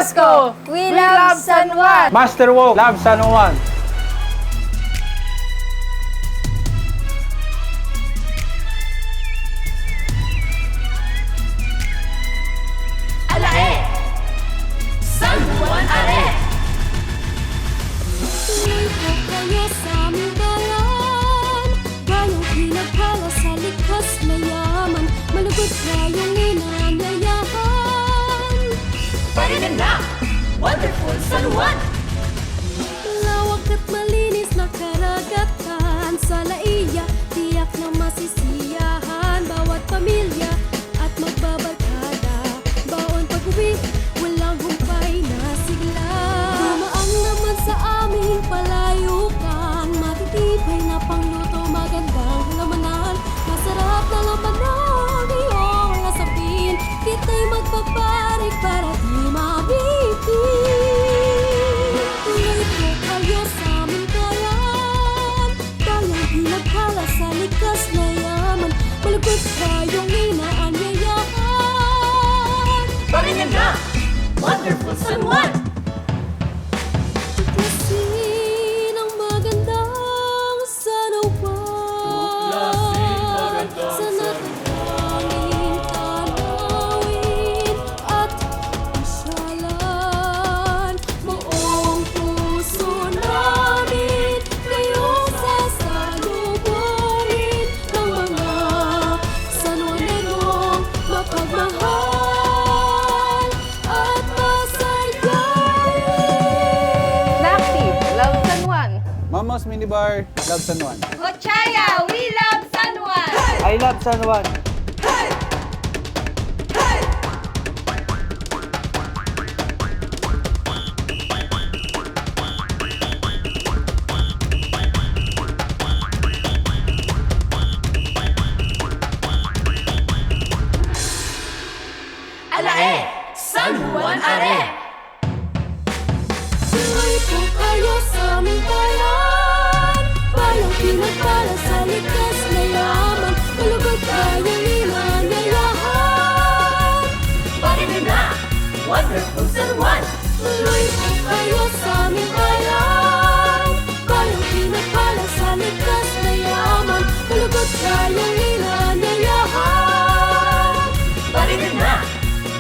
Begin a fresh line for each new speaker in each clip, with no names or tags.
Pasko!
We love San Juan!
Master Walk, Love San Juan.
Alae! San Juan Are!
Tuloy po kayo sa aming bayan, bayang pinagpala sa likas na yaman, malugod kayong inanyayahan.
Parinan na! Wonderful San Juan!
Lawak at malinis na karagatan, sa laiya, tiyak na masisiyahan, bawat pamilya at magbabarkada, baon pag-uwi, walang humpay na sigla. Dumaan naman sa aming palayukan, matitibay na pangluto, magandang halamanan, masarap na laman ng iyong lasapin, kita'y magpaparik para di mabitin. Tuloy po kayo sa aming bayan, bayang pinagpala sa likas na yaman, malugod kayong inaanyayahan.
Parinan na! Wonderful San Juan!
Tuklasin ang magandang San Juan, sa natatanging tanawin at pasyalan. Buong puso namin kayong sasalubungin ng mga San Juanenong mapagmahal at masayahin.
Active, Love San Juan!
Mama's Minibar, Love San Juan.
Gochaya, we love San Juan!
I love San Juan.
Alae! San Juan Are!
Tuloy po kayo sa aming bayan, bayang pinagpala sa likas na yaman, malugod kayong inanyayahan.
Parinan na! Wonderful San Juan!
Tuloy po kayo sa aming bayan, bayang pinagpala sa likas na yaman, malugod kayong inanyayahan.
Parinan na!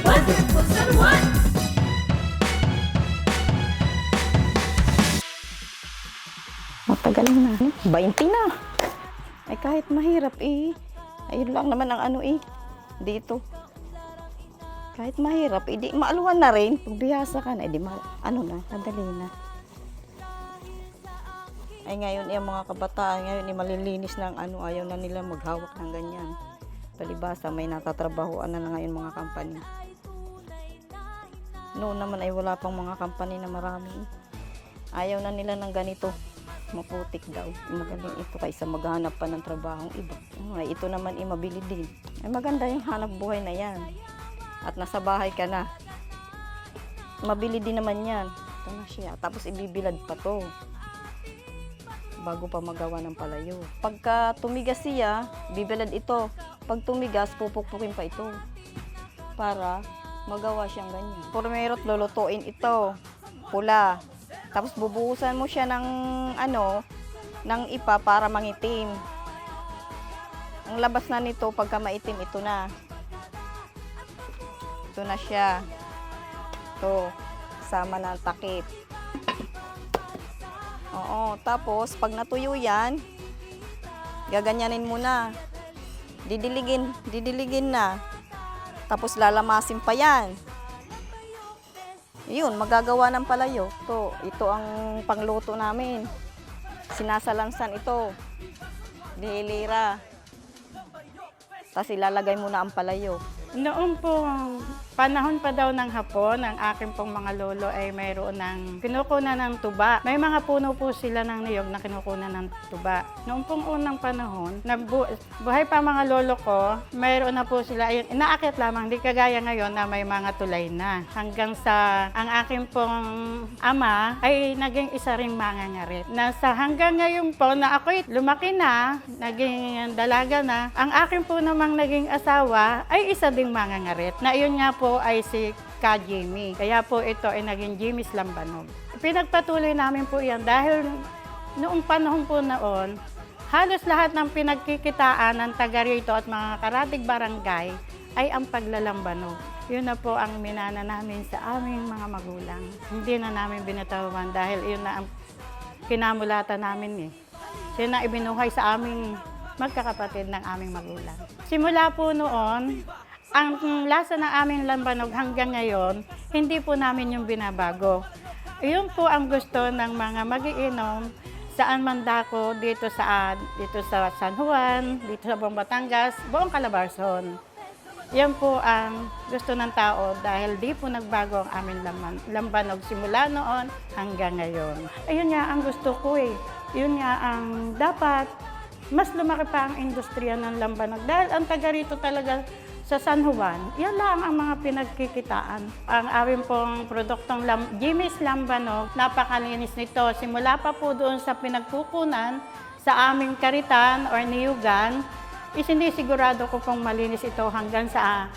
Wonderful San Juan!
Matagal na. 20 na. Ay kahit mahirap ayun lang naman ang dito. Kahit mahirap, di maaluan na rin. Pag bihasa ka na, madali na. Ay ngayon, yung mga kabataan, ngayon, malilinis ng ayaw na nila maghawak ng ganyan. Palibasa, may natatrabahoan na ngayon mga company. Noon naman ay wala pang mga company na marami. Ayaw na nila ng ganito. Maputik daw. Magaling ito kaysa maghanap pa ng trabahong iba. Ay, ito naman mabili din. Ay maganda yung hanap buhay na yan. At nasa bahay ka na. Mabili din naman yan. Ito na siya. Tapos ibibilad pa to. Bago pa magawa ng palayo. Pagka tumigas siya, bibilad ito. Pag tumigas, pupukpukin pa ito. Para magawa siyang ganyan. Pormerot lulutuin ito. Pula. Tapos bubuhusan mo siya ng ng ipa para mangitim. Ang labas na nito pagka maitim, ito na. Ito na siya. Ito, sama ng takip. Oo, tapos pag natuyo yan, gaganyanin mo na. Didiligin na. Tapos lalamasin pa yan. Yun, magagawa ng palayo. Ito ang pangluto namin. Sinasalansan ito. Dihilira. Tapos ilalagay mo na ang palayo.
Noon po, panahon pa daw ng hapon, ang aking pong mga lolo ay mayroon ng kinukunan ng tuba. May mga puno po sila ng niyog na kinukunan ng tuba. Noong pong unang panahon, buhay pa mga lolo ko, mayroon na po sila, ayun, inaakit lamang, di kagaya ngayon na may mga tulay na. Hanggang sa ang aking pong ama ay naging isa ring mangangarit. Hanggang ngayon po na ako'y lumaki na, naging dalaga na, ang aking po namang naging asawa ay isa ding mangangarit. Na iyon nga po ay si Ka Jimmy. Kaya po ito ay naging Jimmy's Lambanog. Pinagpatuloy namin po yan dahil noong panahon po noon, halos lahat ng pinagkikitaan ng taga rito at mga karatig barangay ay ang paglalambanog. Yun na po ang minana namin sa aming mga magulang. Hindi na namin binatawan dahil yun na ang kinamulatan namin eh. Siya na ibinuhay sa aming magkakapatid ng aming magulang. Simula po noon, ang lasa ng aming lambanog hanggang ngayon, hindi po namin yung binabago. Iyon po ang gusto ng mga magiinom saan man dako dito sa San Juan, dito sa buong Batangas, buong Calabarzon. Yan po ang gusto ng tao dahil di po nagbago ang aming lambanog simula noon hanggang ngayon. Ayun nga ang gusto ko eh. Yun nga ang dapat mas lumaki pa ang industriya ng lambanog dahil ang taga rito talaga sa San Juan, yan lang ang mga pinagkikitaan. Ang aming pong produktong Jimmy's Lambanog, napakalinis nito. Simula pa po doon sa pinagkukunan sa aming karitan or niyugan, isinisigurado ko pong malinis ito hanggang sa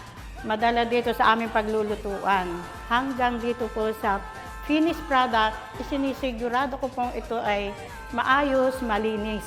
madala dito sa aming paglulutuan. Hanggang dito po sa finished product, isinisigurado ko pong ito ay maayos, malinis.